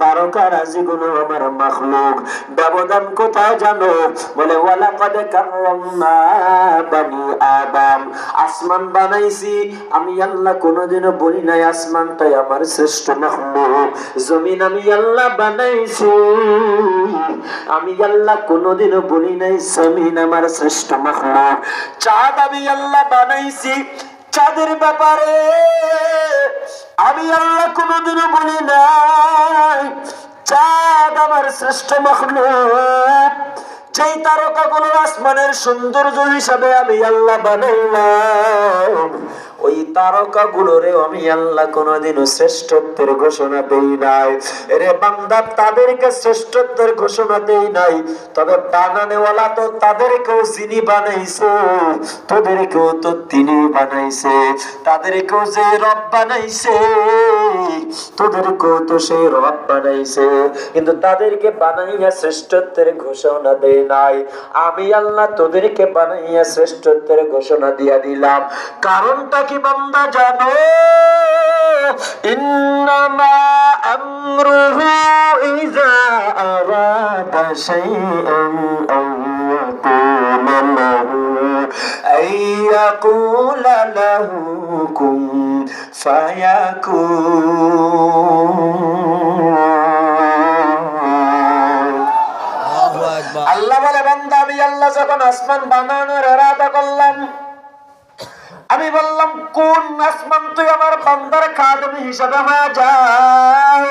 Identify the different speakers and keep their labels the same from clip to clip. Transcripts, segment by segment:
Speaker 1: তারকারাজিগুলো আমার মাখলুক। ব্যবধান কোথায় জানো? বলে ওয়ালাকাদ কাররামনা বানি আদম। আসমান বানাইছি আমি আল্লাহ, কোনোদিনও বলি নাই আসমানটাই আমার শ্রেষ্ঠ মাখলুক। জমিন আমি আল্লাহ বানাইছি, আমি আল্লাহ কোনোদিনও বলি নাই জমিন আমার শ্রেষ্ঠ মাখলুক। চাঁদ আমি আল্লাহ বানাইছি, চাঁদের ব্যাপারে আমি আল্লাহ কোনোদিনও বলি নাই চাঁদ আমার শ্রেষ্ঠ মাখলুক। যেই তারকাগুলো আসমানের সৌন্দর্য হিসাবে আমি আল্লাহ বানাইলাম, ওই তারকাগুলোরে আমি আল্লাহ কোনোদিনও শ্রেষ্ঠত্বের ঘোষণা দেই নাই। রে বান্দা, তাদেরকে শ্রেষ্ঠত্বের ঘোষণা দেই নাই, তবে বানানেওয়ালা তো তাদেরকেও যিনি বানাইছে তোদেরকেও তো তিনি বানাইছে। তাদেরকেও যে রব বানাইছে তোদেরকেও তো সেই রব বানাইছে, কিন্তু তাদেরকে বানাইয়া শ্রেষ্ঠত্বের ঘোষণা দেই নাই। আমি আল্লাহ তোদেরকে বানাইয়া শ্রেষ্ঠত্বের ঘোষণা দিয়া দিলাম। কারণটা কি বান্দা জানো? ইন্নামা আমরুহু ইযা আরাদা শাইআন আইয়াকুলা লাহু কুন ফায়াকুন। আল্লাহ বলে, বান্দা আমি আল্লাহ যখন আসমান বানানোর ইরাদা করলাম, আমি বললাম কোন আসমান তুই আমার বান্দার খাদেম হিসাবে হয়ে যাও।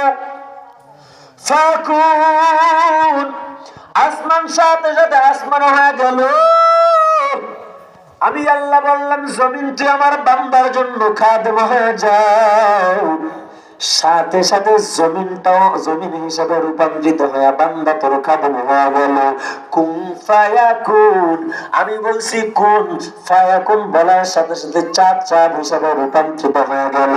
Speaker 1: ফাকুন, আসমান সাথে সাথে আসমান হয়ে গেল। আমি আল্লাহ বললাম জমিন তুই আমার বান্দার জন্য খাদেম হয়ে যাও। সাথে সাথে জমিনটাও জমিন হিসাবে রূপান্তরিত হয়ে বান্দা তোর খাদেম হয়ে গেল। কুন ফায়াকুন, আমি বলছি কুন ফায়াকুন বলার সাথে সাথে চাঁদ চাঁদ হিসাবে রূপান্তরিত হয়ে গেল।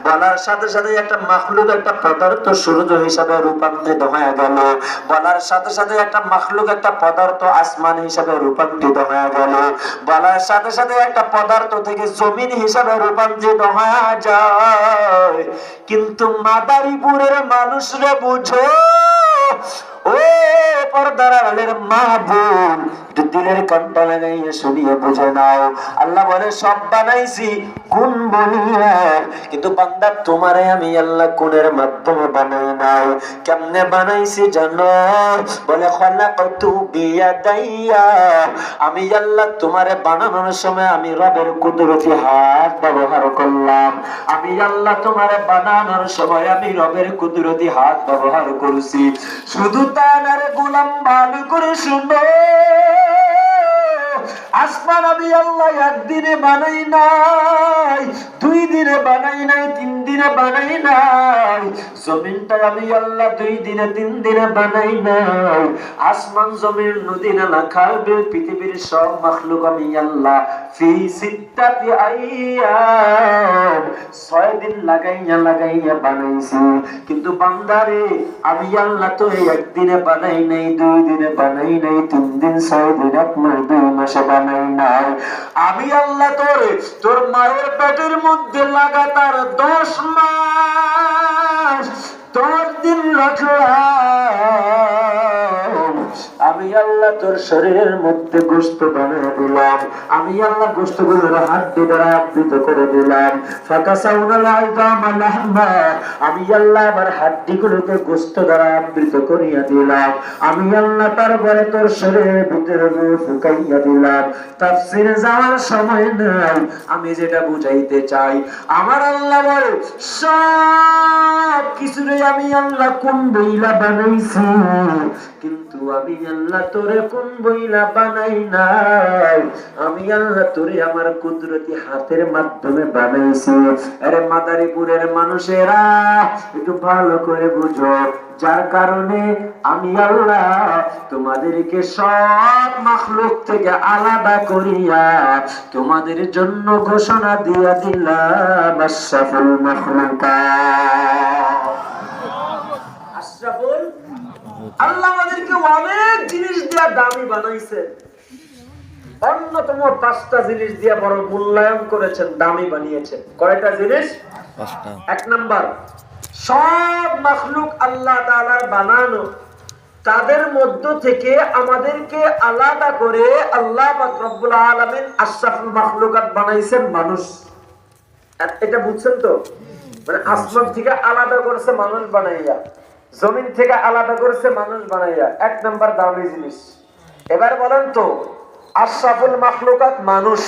Speaker 1: বলার সাথে সাথে একটা মাখলুক, একটা পদার্থ সূর্য হিসাবে রূপান্তরিত হয়ে গেল। বলার সাথে সাথে একটা মাখলুক, একটা পদার্থ আসমান হিসাবে রূপান্তরিত হয়ে গেল। বলার সাথে সাথে একটা পদার্থ থেকে জমিন হিসাবে রূপান্তরিত হয়ে যায়। কিন্তু মাদারীপুরের মানুষরা বুঝো, ও পর্দার আড়ালের মা বোন, একটু দিলের কানটা লাগাইয়া শুনিয়ে বুঝে নাও। আল্লাহ বলে সব বানাইছি কোন বলিয়া, কিন্তু বান্দা তোমারে আমি আল্লাহ কোনের মাধ্যমে বানাই নাই। কেমনে বানাইছি জানো? বলে খলাকতু বিয়াদাইয়া, আমি আল্লাহ তোমারে বানানোর সময় আমি রবের কুদরতি হাত ব্যবহার করলাম। আমি আল্লাহ তোমারে বানানোর সময় আমি রবের কুদরতি হাত ব্যবহার করেছি। শুধু তা না রে গোলাম, ভালো করে শুনো, আসমান আমি আল্লাহ একদিনে বানাই নাই, 2 দিনে বানাই নাই, 3 দিনে বানাই নাই। জমিনটা আমি আল্লাহ 2 দিনে 3 দিনে বানাই নাই। আসমান জমিন নদী নালা খাল বিল পৃথিবীর সব মাখলুক আমি আল্লাহ ফি সিত্তাতি আইয়াম 6 দিন লাগাইয়া লাগাইয়া বানাইছি। কিন্তু বান্দারে আমি আল্লাহ তো একদিনে বানাই নাই, 2 দিনে বানাই নাই, 3 দিন 6 দিন 1 মাস 2 মাসে বানাই নাই। আমি আল্লাহ তোর মায়ের পেটের মধ্যে লাগাতার 10 মাস 10 দিন রাখলাম। আমি আল্লাহ তোর শরীরের মধ্যে গোশত বানিয়ে দিলাম। আমি আল্লাহ গোশতগুলোর হাড্ডি দ্বারা আবৃত করে দিলাম। ফাকাসাউনাল আযামা লাহমা, আমি আল্লাহ আমার হাড্ডিগুলোকে গোশত দ্বারা আবৃত করিয়া দিলাম। আমি আল্লাহ তারপরে তোর শরীরের ভিতরে রূহ ফুকাইয়া দিলাম। তাফসীরে যাওয়ার সময় নাই, আমি যেটা বুঝাইতে চাই, আমার আল্লাহ বলে সব কিছুরে আমি আল্লাহ কোন বইলা বানাইছি, কিন্তু আমি আল্লাহ তোরে কোন বইলা বানাই নাই। আমি আল্লাহ তোরে আমার কুদরতি হাতের মাধ্যমে বানাইছি। আরে মাদারীপুরের মানুষেরা একটু ভালো করে বুঝো, যার কারণে আমি আল্লাহ তোমাদেরকে সব মাখলুক থেকে আলাদা করিয়া তোমাদের জন্য ঘোষণা দিয়া দিলাম আশরাফুল মাখলুকাত। আশরাফুল, আল্লাহ আমাদেরকে অনেক জিনিস দিয়া দামি বানাইছে। অন্যতম 5টা জিনিস দিয়া বড় মূল্যায়ন করেছেন, দামি বানিয়েছেন। কয়টা জিনিস? 5টা। 1 নাম্বার সব মাখলুক আল্লাহ তাআলার বানানো, তাদের মধ্য থেকে আমাদেরকে আলাদা করে আল্লাহ পাক রব্বুল আলামিন আশরাফুল মাখলুকাত বানাইছেন মানুষ। এটা বুঝছেন তো? মানে আসমান থেকে আলাদা করেছে মানুষ বানাইয়া, জমিন থেকে আলাদা করেছে মানুষ বানাইয়া। এক নাম্বার দামি জিনিস। এবার বলেন তো, আশরাফুল মাখলুকাত মানুষ,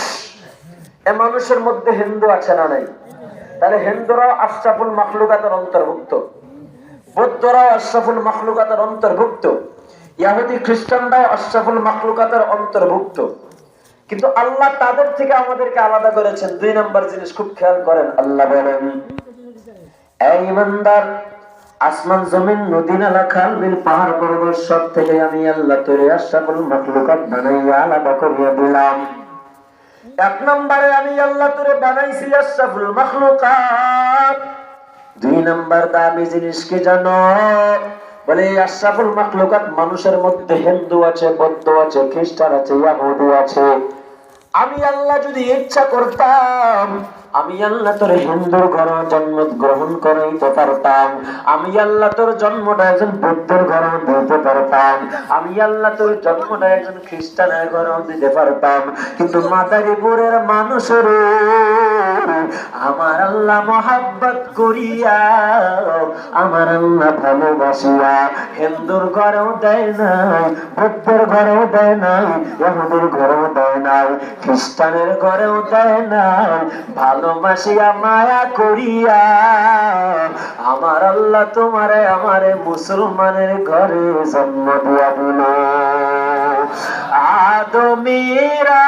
Speaker 1: এই মানুষের মধ্যে হিন্দু আছে না নাই? তাহলে হিন্দুরাও আশরাফুল মাখলুকাতের অন্তর্ভুক্ত, বৌদ্ধরাও আশরাফুল মাখলুকাতের অন্তর্ভুক্ত, ইহুদি খ্রিস্টানরাও আশরাফুল মাখলুকাতের অন্তর্ভুক্ত। কিন্তু আল্লাহ তাদের থেকে আমাদেরকে আলাদা করেছেন। দুই নাম্বার জিনিস খুব খেয়াল করেন, আল্লাহ বলেন, এই ইমানদার, আসমান জমিন নদী নালা খাল বিল পাহাড় পর্বত সব থেকে আমি আল্লাহ তোরে আশরাফুল মাখলুকাত বানাইয়া আলাদা করিয়া দিলাম। এক নম্বরে আমি আল্লাহ তোরে বানাইছি আশরাফুল মাখলুকাত। দুই নাম্বার দামি জিনিস কি জানো? বলে আশরাফুল মাখলুকাত মানুষের মধ্যে হিন্দু আছে, বৌদ্ধ আছে, খ্রিস্টান আছে, ইহুদি আছে। আমি আল্লাহ যদি ইচ্ছা করতাম, আমি আল্লাহ তোর হিন্দুর ঘরে জন্ম গ্রহণ করাইতে পারতাম, আমি আল্লাহ তোর জন্মটা একজন বৌদ্ধের ঘরে দিতে পারতাম, আমি আল্লাহ তোর জন্মটা একজন খ্রিস্টানের ঘরে দিতে পারতাম। কিন্তু মাদারীপুরের মানুষের আমার আল্লাহ মহাব্বত করিয়া, আমার আল্লাহ ভালোবাসিয়া হিন্দুর ঘরেও দেয় নাই, বৌদ্ধের ঘরেও দেয় নাই, ইহুদির ঘরেও দেয় নাই, খ্রিস্টানের ঘরেও দেয় নাই। ভালোবাসিয়া মায়া করিয়া আমার আল্লাহ তোমারে আমারে মুসলমানের ঘরে জন্ম দিয়া দিল। আদমিরা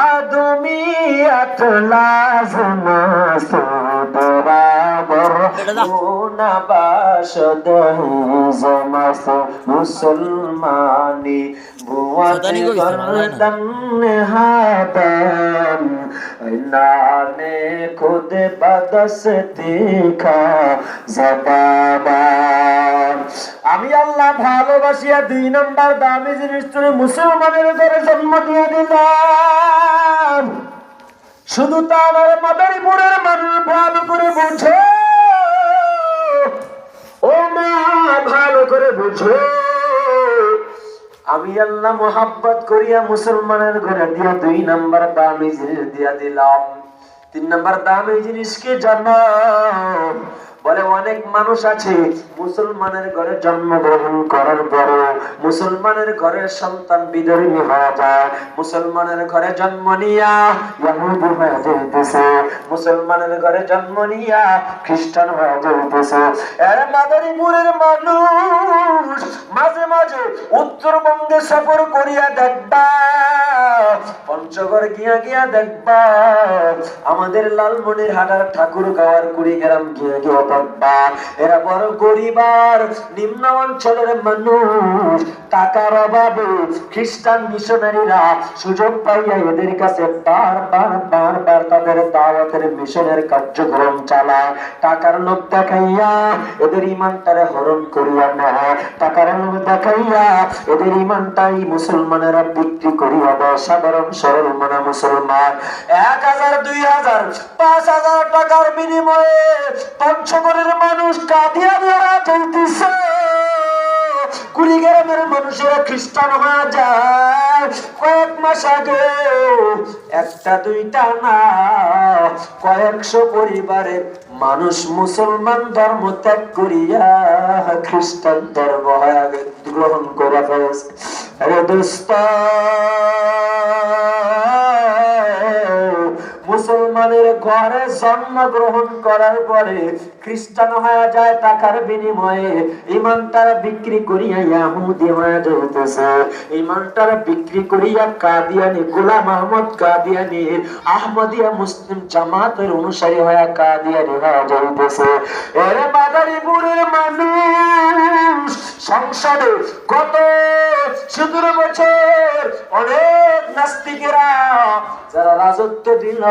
Speaker 1: আদমিয়াত লাজনা সুদরাবর গুনাবাস দেহি জমাস মুসলমানি বুয়াতে গর্দন হাদান নানে খুদ বদস্তি খা জবাবান। আমি আল্লাহ ভালোবাসিয়া দুই নাম্বার দামি জিনিস তোরে মুসলমানের ঘরে জন্ম দিয়ে দিলাম। শুধু তা আমার মাদারীপুরের মানুষ ভালো করে বুঝো, ও মা ভালো করে বুঝো, আমি আল্লাহ মোহাব্বত করিয়া মুসলমানের ঘরে দিয়া দুই নাম্বার দামি জিনিস দিয়া দিলাম। তিন নাম্বার দামি জিনিস কি জানো? বলে অনেক মানুষ আছে মুসলমানের ঘরে জন্মগ্রহণ করার পরে মুসলমানের ঘরের সন্তান বিধর্মী হয়ে যায়, মুসলমানের ঘরে জন্ম নিয়া ইহুদি হয়ে যাইতেছে, মুসলমানের ঘরে জন্ম নিয়া খ্রিস্টান হয়ে যাইতেছে। এর মাদারীপুরের মানুষ মাঝে মাঝে উত্তরবঙ্গে সফর করিয়া দেখবা, পঞ্চগড় গিয়া গিয়া দেখবা, আমাদের লালমনিরহাটের ঠাকুরগাঁওয়ের কুড়িগ্রাম গিয়া গিয়া দেখবা, এরা বড় গরিব আর নিম্ন অঞ্চলের মানুষ। টাকার অভাবে খ্রিস্টান মিশনারিরা সুযোগ পাইয়া এদের কাছে বারবার তাদের দাওয়াতের মিশনের কার্যক্রম চালায়। টাকার লোভ দেখাইয়া এদের ইমানটারে হরণ করিয়া নেয়, টাকার লোভ দেখাইয়া এদের ইমানটাই মুসলমানেরা বিক্রি করিয়া দেয়। সাধারণ সরল মানা মুসলমান 1000, 2000, 5000 টাকার বিনিময়ে পঞ্চগড়ের মানুষ কাঁদিয়া ধরা চলতেছে। কুড়িগ্রামের মানুষেরা খ্রিস্টান হয়ে যায় কয়েক মাস আগে, একটা দুইটা না, কয়েকশো পরিবারের মানুষ মুসলমান ধর্ম ত্যাগ করিয়া খ্রিস্টান ধর্ম গ্রহণ করে ফেলেছে। আরে দোস্ত, মুসলমানের ঘরে জন্মগ্রহণ করার পরে খ্রিস্টান হয়ে যায় টাকার বিনিময়ে, ইমানটার বিক্রি করিয়া ইহুদি হয়ে যাইতেছে, ইমানটার বিক্রি করিয়া কাদিয়ানি গোলাম আহমদ কাদিয়ানি আহমদিয়া মুসলিম জামাতের অনুসারী হয়ে কাদিয়ানি হয়ে যাইতেছে। এর মাদারীপুরের মানুষ সংসদে গত 17 বছর অনেক নাস্তিকেরা যারা রাজত্ব দিল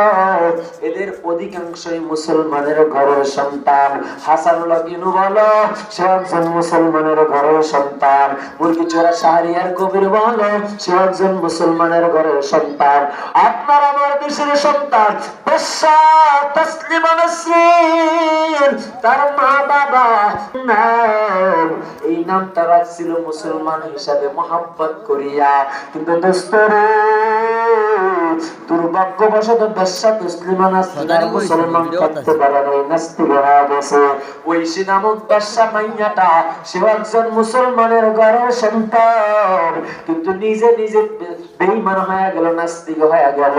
Speaker 1: এদের অধিকাংশই মুসলমানের ঘরের সন্তান। হাসানুল আকিনু বলো সে একজন মুসলমানের ঘরের সন্তান। মুরগি চোরা শাহরিয়ার কবির বলো সে একজন মুসলমানের ঘরের সন্তান। আপনার আমার দেশের সন্তান বেশ্যা তাসলিমা নাসরিন, তার মা বাবা নাম এই নামটা রাখছিল মুসলমান হিসাবে মহব্বত করিয়া, কিন্তু দোস্তরে দুর্ভাগ্যবশত বেশ্যা তাসলিমা নাসরিন মুসলমান থাকতে পারে নাই, নাস্তিক হয়ে গেছে। ঐশী নামক বেশ্যা মাইয়াটা সে একজন মুসলমানের ঘরের সন্তান, কিন্তু নিজে নিজে বেঈমান হয়ে গেল, নাস্তিক হয়ে গেল।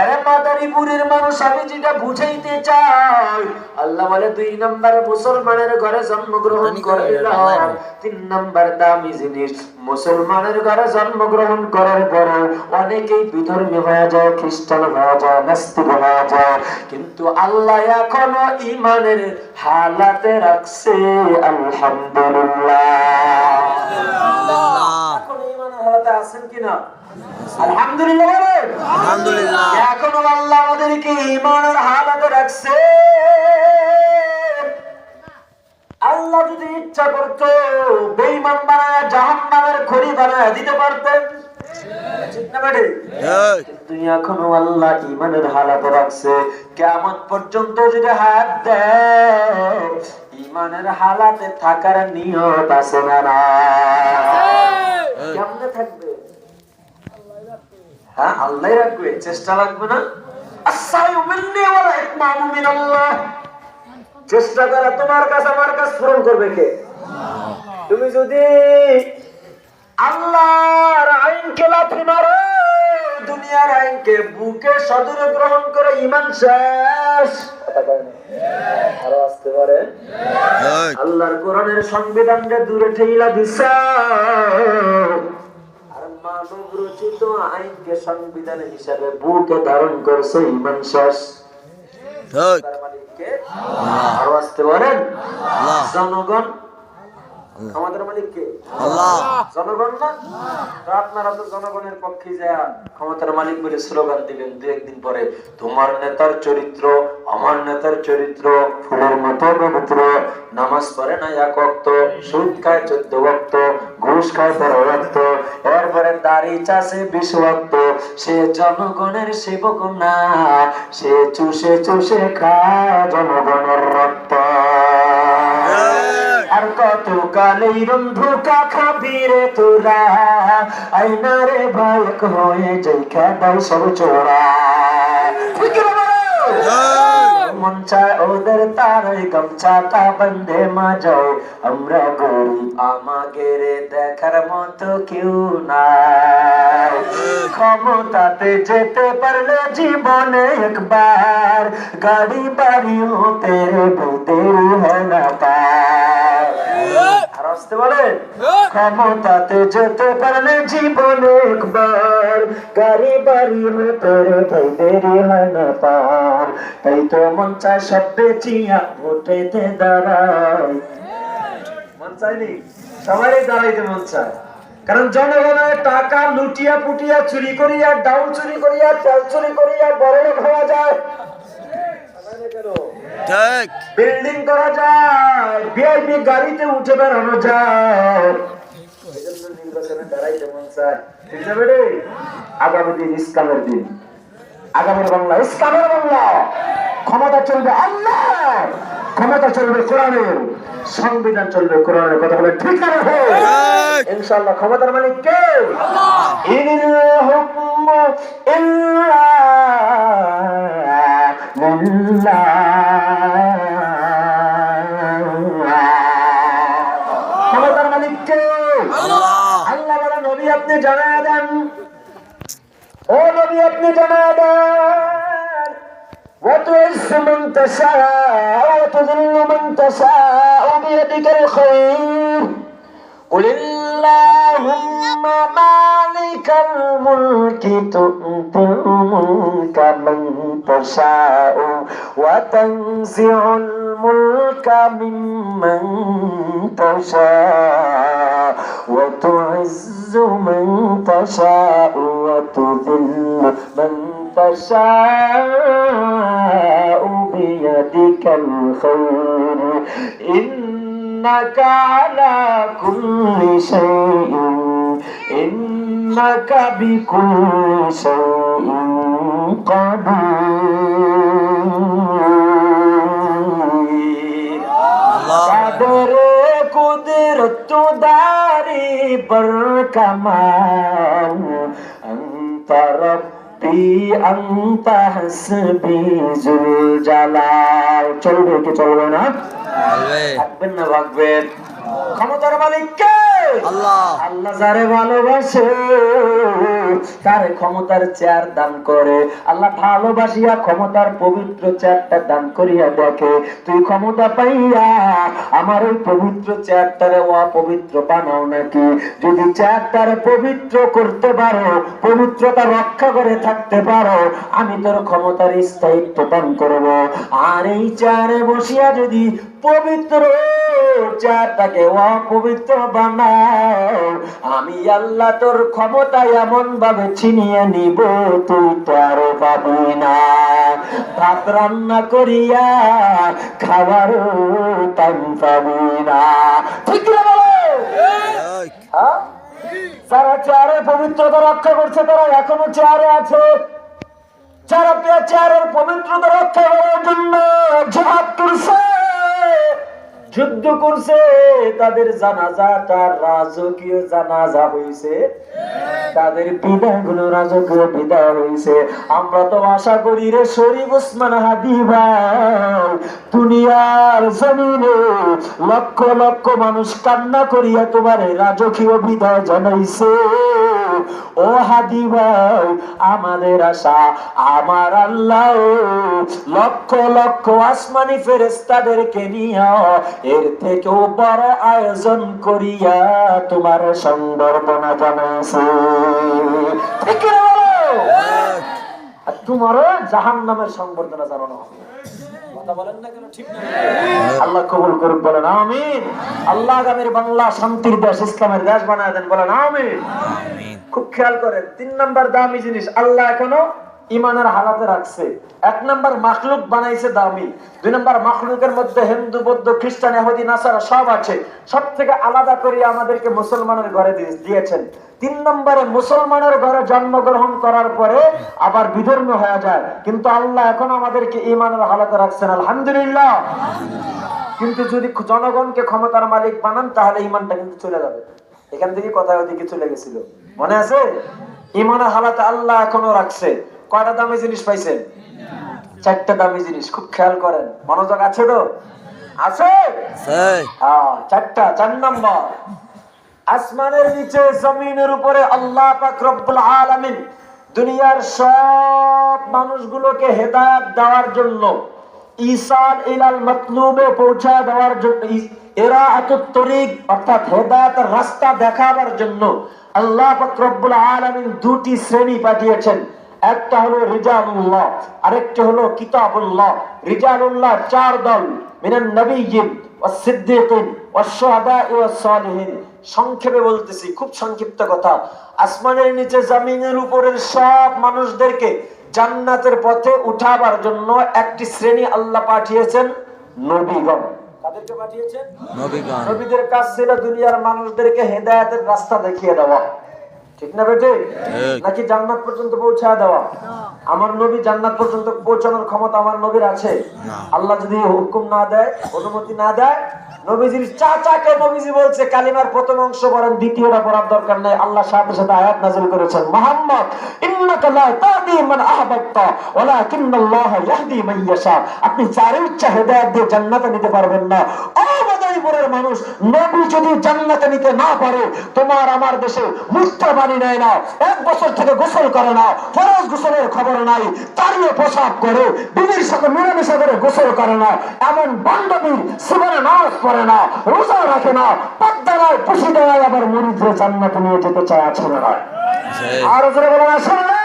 Speaker 1: আরে মাদারীপুরের মানুষ আমি যেটা বুঝাইতে চাই, আল্লাহ বলে 2 নম্বরে মুসলমানের ঘরে জন্মগ্রহণ করলাম, 3 নম্বর দামি জিনিস মুসলমানের ঘরে জন্মগ্রহণ করার পরে অনেকেই বিধর্মী হয়ে যায়, খ্রিস্টান হয়ে যায়, নাস্তিক হয়ে যায়, কিন্তু আল্লাহ এখনো ঈমানের হালাতে রাখছে। আলহামদুলিল্লাহ, এখনো ঈমানের হালাতে আছেন কিনা? আলহামদুলিল্লাহ বলেন। আলহামদুলিল্লাহ, এখনো আল্লাহ আমাদেরকে ঈমানের হালাতে রাখছে। আল্লাহ যদি ইচ্ছা করতো বেঈমান বানায় জাহান্নামের খড়ি বানায় দিতে পারতেন, ঠিক না বেটি? কিন্তু এখনো আল্লাহ ঈমানের হালাতে রাখছে। কিয়ামত পর্যন্ত যদি হাত দেয় ঈমানের হালাতে থাকার নিয়ত আছে না? কেমনে থাকবে? হ্যাঁ, আল্লাহ রাখবে, চেষ্টা লাগবে না? আসসায়ু মিন্নি ওয়াল ইতমামু মিনাল্লাহ। চেষ্টা করা তোমার কাছে আমার কাছে পূরণ করবে কে? তুমি যদি আল্লাহর আইনকে লাথি মারো, দুনিয়ার আইনকে বুকে সদরে গ্রহণ করে ঈমান শেষ। আরো আসতে পারে আল্লাহর কোরআনের সংবিধানকে দূরে ঠেলা দিছা, আর মানব রচিত আইনকে সংবিধান হিসাবে বুকে ধারণ করছে, ঈমান শেষ। তার মালিককে আরো আসতে পারেন জনগণ, আমাদের মালিক কে? আল্লাহ। জনগণ না? আপনারা তো জনগণের পক্ষে যা ক্ষমতার মালিক বলে স্লোগান দিবেন, 2-1 দিন পরে তোমার নেতার চরিত্র আমার নেতার চরিত্র ফুলের মতো পবিত্র, নামাজ পড়ে না 1 ওয়াক্ত, সুদ খায় 14 ওয়াক্ত, ঘুষ খায় 13 ওয়াক্ত, এরপরে দাড়ি চাষে 20 ওয়াক্ত, সে জনগণের সেবক না, সে চুষে চুষে খায় জনগণের রক্ত। আর কত কালেই ধোঁকা খাবি রে তোরা, আইনা রে ভাইক হয়ে যাই খেদাই সব চোরা। মন চায় ওদের তারাই গামছাটা বান্ধে মাজাও, আমরা গরিব আমাদের দেখার মতো কেউ নাই। ক্ষমতাতে যেতে পারলে জীবনে একবার, গাড়ি বাড়ি হতে দেরি হয় না পার। আর আসতে বলে ক্ষমতাতে যেতে পারলে জীবনে একবার, গাড়ি বাড়ি হতে দেরি হয় না পার। তাই তো মন চায় সব বেচিয়া ভোটেতে দাঁড়াই। মন চায়নি? সবাই দাঁড়াইতে মন চায়, কারণ জনগণের টাকা লুটিয়া পুটিয়া চুরি করিয়া, ডাউল চুরি করিয়া, তেল চুরি করিয়া বড়লোক হওয়া যায়, বিল্ডিং করা যায়, ভিআইপি গাড়িতে উঠে বেড়ানো যায়। এজন্য নির্বাচনে দাঁড়াইতে মন চায়, ঠিক আছে বেড়ে? আগামী দিন ইসলামের দিন, আগামীর বাংলা ইসলামের বাংলা। ক্ষমতা চলবে আল্লাহ, ক্ষমতা চলবে কোরআনের, সংবিধান চলবে কোরআনের। কথা বলে ঠিক না? ইনশাআল্লাহ ক্ষমতার মালিক কে? ইনিল হুকমু ইল্লা লিল্লাহ। ক্ষমতার মালিক কে? আল্লাহ। আল্লাহ বলে নবী আপনি জানায়া দেন, ও নবী আপনি জানায়া দেন, وتعز من تشاء وتذل من تشاء بيدك الخير قل اللهم مالك الملك تؤتي الملك من تشاء وتنزع الملك ممن تشاء وتعز من تشاء وتذل من تشاء بيدك الخير إنك على كل شيء إنك بكل شيء قدير قدر قدرت داری پر کمال انت ربی انت حسبی ذل جلال চলবে কি চলবে না থাকবেন না ভাগবেন ক্ষমতার মালিক কে আল্লাহ আল্লাহ যারে ভালোবাসে তার ক্ষমতার চেয়ার দান করে আল্লাহ ভালোবাসিয়া ক্ষমতার পবিত্র চেয়ারটা দান করিয়া দেখে তুই ক্ষমতা পাইয়া আমার ওই পবিত্র চেয়ারটারে অপবিত্র বানাও নাকি যদি চেয়ারটারে পবিত্র করতে পারো পবিত্রতা রক্ষা করে থাকতে পারো আমি তোর ক্ষমতার স্থায়িত্ব দান করব আর এই চেয়ারে বসিয়া যদি পবিত্র চেয়ারটাকে অপবিত্র বানাও আমি আল্লাহ তোর ক্ষমতা এমন ভাবে ছিনিয়ে নিব তুই তো আরো পাবি না ভাত রান্না করিয়া খাবার টাইম পাবি না ঠিক না বলো যারা চেয়ারের পবিত্রতা রক্ষা করছে তারা এখনো চেয়ারে আছে যারা চেয়ারের পবিত্রতা রক্ষা করার জন্য জিহাদ করছে যুদ্ধ করছে তাদের জানাজাটা রাজকীয় জানাজা হইছে তাদের বিদায় গুলো রাজকীয় বিদায় হইছে আমরা তো আশা করি রে শরীফ ওসমান হাদি ভাই দুনিয়ার জমিনে লক্ষ লক্ষ মানুষ কান্না করিয়া তোমার রাজকীয় বিদায় জানাইছে ও হাদি ভাই আমাদের আশা আমার আল্লাহ লক্ষ লক্ষ আসমানি ফেরেশতাদেরকে নিয়ে এর থেকেও বড় আয়োজন করিয়া তোমার সম্বর্ধনা জানাইছে ঠিক কি বলো আর তোমারও জাহান্নামের সম্বর্ধনা জানানো হবে কথা বলেন না কেন ঠিক না আল্লাহ কবুল করুন বলেন আমিন আল্লাহ আগামীর বাংলা শান্তির দেশ ইসলামের দেশ বানায় দেন বলেন আমিন আমিন খুব খেয়াল করেন 3 নাম্বার দামি জিনিস আল্লাহ এখনো ইমানের হালাতে রাখছে 1 নাম্বার মাখলুক বানাইছে দামি 2 নাম্বার মাখলুকের মধ্যে হিন্দু বৌদ্ধ খ্রিস্টান ইহুদি নাসারা সব আছে সব থেকে আলাদা করে আমাদেরকে মুসলমানের ঘরে দিয়েছেন 3 নম্বরে মুসলমানের ঘরে জন্মগ্রহণ করার পরে আবার বিধর্মী হয়ে যায় কিন্তু আল্লাহ এখন আমাদেরকে ইমানের হালাতে রাখছেন আলহামদুলিল্লাহ কিন্তু যদি জনগণকে ক্ষমতার মালিক বানান তাহলে ইমানটা কিন্তু চলে যাবে এখান থেকে কথা ওদিকে চলে গেছিল মনে আছে ইমানের হালাতে আল্লাহ এখনো রাখছে কয়টা দামি জিনিস পাইছেন 4টা দামি জিনিস খুব খেয়াল করেন মনোযোগ আছে তো আছে হ্যাঁ 4 নম্বর আসমানের নিচে জমিনের উপরে আল্লাহ পাক রব্বুল আলামিন দুনিয়ার সব মানুষগুলোকে হেদায়েত দেওয়ার জন্য ঈসাল ইলাল মাতলুবে পৌঁছা দেওয়ার জন্য ইরাআতুত তরিক অর্থাৎ হেদায়েতের রাস্তা দেখাবার জন্য আল্লাহ পাক রব্বুল আলামিন দুটি শ্রেণী পাঠিয়েছেন একটা হলো রিজালুল্লাহ আরেকটা হলো কিতাবুল্লাহ রিজালুল্লাহ 4 দল মিনান নবিয়্যিন ওয়াস সিদ্দীকিন ওয়াস শুহাদা ওয়াস সালিহিন সংক্ষেপে বলতেছি খুব সংক্ষিপ্ত কথা আসমানের নিচে জমিনের উপরের সব মানুষদেরকে জান্নাতের পথে উঠাবার জন্য একটি শ্রেণী আল্লাহ পাঠিয়েছেন নবীগণ কাদেরকে পাঠিয়েছেন নবীগণ নবীদের কাজ ছিল দুনিয়ার মানুষদেরকে হেদায়েতের রাস্তা দেখিয়ে দেওয়া ঠিক না বেটে নাকি জান্নাত পর্যন্ত পৌঁছায় দেওয়া আমার নবী জান্নাত পর্যন্ত পৌঁছানোর ক্ষমতা আমার নবীর আছে আল্লাহ যদি হুকুম না দেয় অনুমতি না দেয় নবীজির চাচাকে নবীজি বলছে কালিমার প্রথম অংশ পড়েন দ্বিতীয়টা পড়ার দরকার নাই আল্লাহ সাথে সাথে আয়াত নাযিল করেছেন মুহাম্মদ ইন্নাকা লা তাহদি মান আহবাবতা ওয়ালাকিন্নাল্লাহা ইয়াহদি মান ইয়াশা আপনি যার ইচ্ছা হেদায়েত দিয়ে জান্নাতে নিতে পারবেন না ও মদিনার মানুষ নবী যদি জান্নাতে নিতে না পারে তোমার আমার দেশে মুক্ত বাণী নেয় না 1 বছর থেকে গোসল করে না ফরজ গোসলের খবর নাই তারিয়ে পোশাক করে বিবির সাথে মিলামেশা করে গোসল করে না এমন বান্ধবীর জীবনে নামাজ পড়ে না রোজা রাখে না পর্দা নাই পুষি দেয় আবার মুরিদদের জান্নাতে নিয়ে যেতে চায় আছে না আর জোরে বলেন আছে না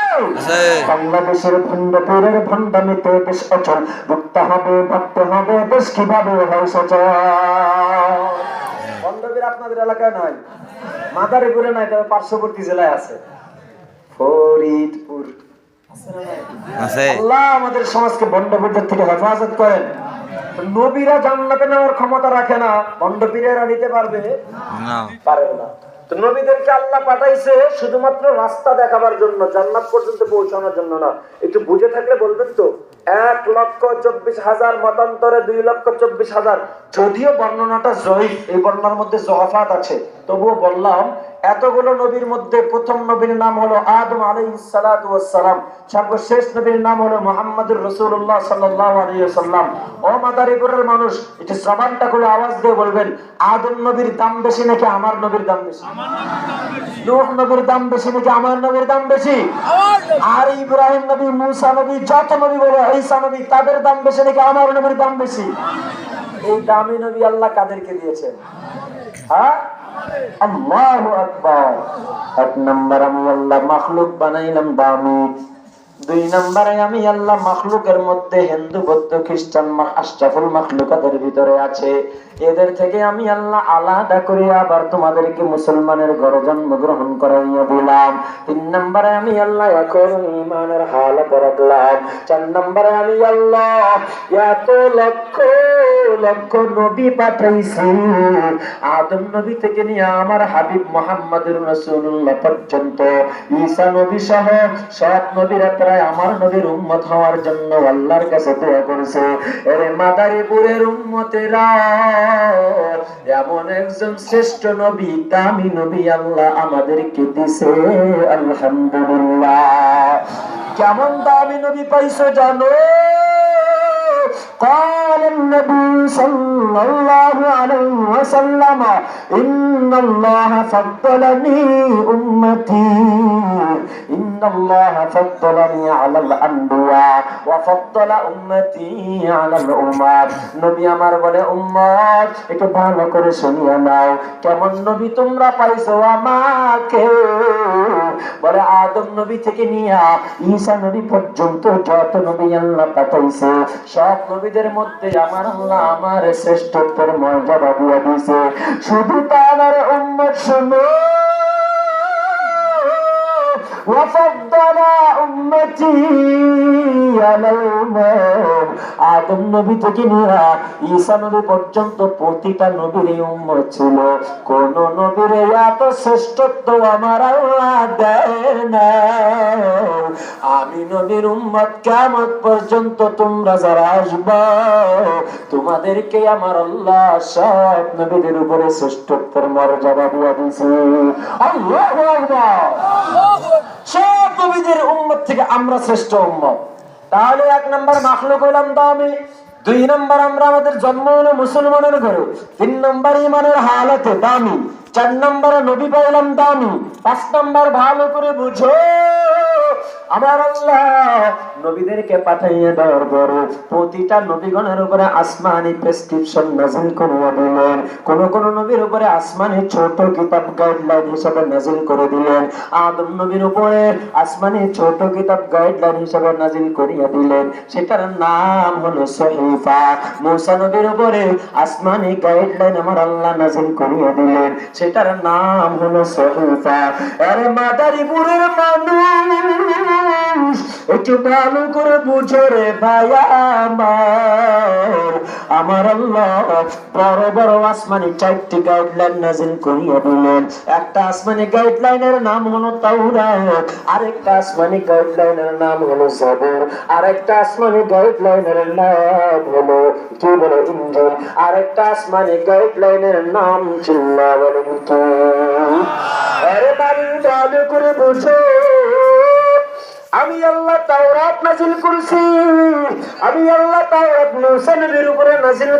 Speaker 1: বাংলাদেশের ভণ্ডপীরের ভণ্ডামিতে দেশ অচল মুক্ত হবে ভাবতে হবে দেশ কিভাবে হয় সচল ভণ্ডপীর আপনাদের এলাকায় নাই মাদারীপুরে নাই, তবে পার্শ্ববর্তী জেলায় আছে, ফরিদপুর। আল্লাহ আমাদের সমাজকে ভণ্ডপীরদের থেকে হেফাজত করেন। নবীরা জান্নাতে নেওয়ার ক্ষমতা রাখে না, ভণ্ডপীরেরা নিতে পারবে না, পারেন না। তো নবীদেরকে আল্লাহ পাঠাইছে শুধুমাত্র রাস্তা দেখাবার জন্য, জান্নাত পর্যন্ত পৌঁছানোর জন্য না। একটু বুঝে থাকলে বলবেন তো। 1,24,000 মতান্তরে 2,24,000, যদিও বর্ণনাটা জয়ীফ, এই বর্ণনার মধ্যে জওয়াফাত আছে, তবুও বললাম এতগুলো নবীর মধ্যে প্রথম নবীর নাম হলো আদম আলাইহিস সালাতু ওয়াস সালাম, সর্বশেষ নবীর নাম হলো মুহাম্মদুর রাসূলুল্লাহ সাল্লাল্লাহু আলাইহি ওয়াসাল্লাম। ও মাদারীপুরের মানুষ, একটু জবানটা খুলে আওয়াজ দিয়ে বলবেন, আদম নবীর দাম বেশি নাকি আমার নবীর দাম বেশি? নূহ নবীর দাম বেশি নাকি আমার নবীর দাম বেশি? আর ইব্রাহিম নবী, মুসা নবী, যত নবী বলে, ঈসা নবী, তাদের দাম বেশি নাকি আমার নবীর দাম বেশি? এই দামি নবী আল্লাহ কাদেরকে দিয়েছেন? হ্যাঁ, আল্লাহু আকবার। এক নম্বর, আমি আল্লাহ মাখলুক বানাইলাম দামি। 2 নম্বরে, আমি আল্লাহ মাখলুকের মধ্যে হিন্দু, বৌদ্ধ, খ্রিস্টান আশরাফুল মাখলুকাতের ভিতরে আছে, এদের থেকে আমি আল্লাহ আলাদা করে আবার তোমাদেরকে মুসলমানের ঘরে জন্মগ্রহণ করাইয়া দিলাম। 3 নম্বরে, আমি আল্লাহ এখন ঈমানের হালত রাখলাম। 4 নম্বরে, আমি আল্লাহ এত লক্ষ লক্ষ নবী পাঠাইছি, আদম নবী থেকে নিয়ে আমার হাবিব মুহাম্মদুর রাসূলুল্লাহ পর্যন্ত, ঈসা নবী সহ সব নবীরা প্রায় আমার নবীর উম্মত হওয়ার জন্য আল্লাহর কাছে দোয়া করেছে। এরে মাদারীপুরের উম্মতেরা, এমন একজন শ্রেষ্ঠ নবী, দামি নবী আল্লাহ আমাদেরকে দিছে, আলহামদুলিল্লাহ। কেমন দামি নবী পাইছো জানো? قال النبي صلى الله عليه وسلم إن الله فضلني أمتي إن الله فضلني على الأنبياء وفضل أمتي على الأمم। নবী আমার বলে, উম্মত একটু ভালো করে শুনিয়া নাও, কেমন নবী তোমরা পাইছো আমাকে। বলে, আদম নবী থেকে নিয়ে ঈসা নবী পর্যন্ত যত নবী আল্লাহ পাঠাইছে, সব নবীদের মধ্যে আমার আল্লাহ আমার শ্রেষ্ঠত্বের মর্যাদা দিয়ে দিয়েছে। শুধু তার উম্মত শুনো, وفضل أمتي على الأمم। আদম নবী থেকে নিয়ে ঈসা নবী পর্যন্ত প্রতিটা নবীর উম্মত ছিল, কোন নবীর এত শ্রেষ্ঠত্ব আমার আল্লাহ দেয় না। আমি নবীর উম্মত, কিয়ামত পর্যন্ত তোমরা যারা আসবে, তোমাদেরকে আমার আল্লাহ সব নবীদের উপরে শ্রেষ্ঠত্বের মর্যাদা দিয়ে দিয়েছে। আল্লাহু আকবার। সব নবীদের উম্মত থেকে আমরা শ্রেষ্ঠ উম্মত। তাহলে 1 নম্বর মাখলুক হলাম দামি, 2 নম্বর আমরা আমাদের জন্ম হলো মুসলমানের ঘরে, 3 নম্বর ঈমানের হালতে দামি, 4 নম্বরে নবী পাইলাম দামি, 5 নম্বর ভালো করে বুঝো, আমার আল্লাহ নবীদেরকে পাঠাইয়া দেওয়ার পরে প্রতিটা নবীগণের উপরে আসমানি প্রেসক্রিপশন নাযিল করে দিলেন। কোন কোন নবীর উপরে আসমানি ছোট কিতাব গাইডলাইন হিসেবে নাযিল করে দিলেন। আদম নবীর উপরে আসমানি ছোট কিতাব গাইডলাইন হিসেবে নাযিল করিয়া দিলেন, সেটার নাম হলো সহিফা। মূসা নবীর উপরে আসমানি গাইডলাইন আমার আল্লাহ নাযিল করিয়া দিলেন, সেটার নাম হলো সহিফা। আরে মাদারীপুরের মানুষ, একটু ভালো করে বুঝো রে ভাই আমার আল্লাহ বড় বড় আসমানি 4টি গাইডলাইন নাযিল করিয়া দিলেন। একটা আসমানি গাইডলাইনের নাম হলো তাওরাত, আরেকটা আসমানি গাইডলাইনের নাম হলো জবুর, আরেকটা আসমানি গাইডলাইনের নাম হলো কি বলে ইনজিল, আরেকটা আসমানি গাইডলাইনের নাম চিল্লা বলে কি। আরে ভালো করে বুঝো, আমি আল্লাহ তাওরাত নাযিল করেছি, আমি আল্লাহ তাওরাত মূসা নবীর উপরে নাযিল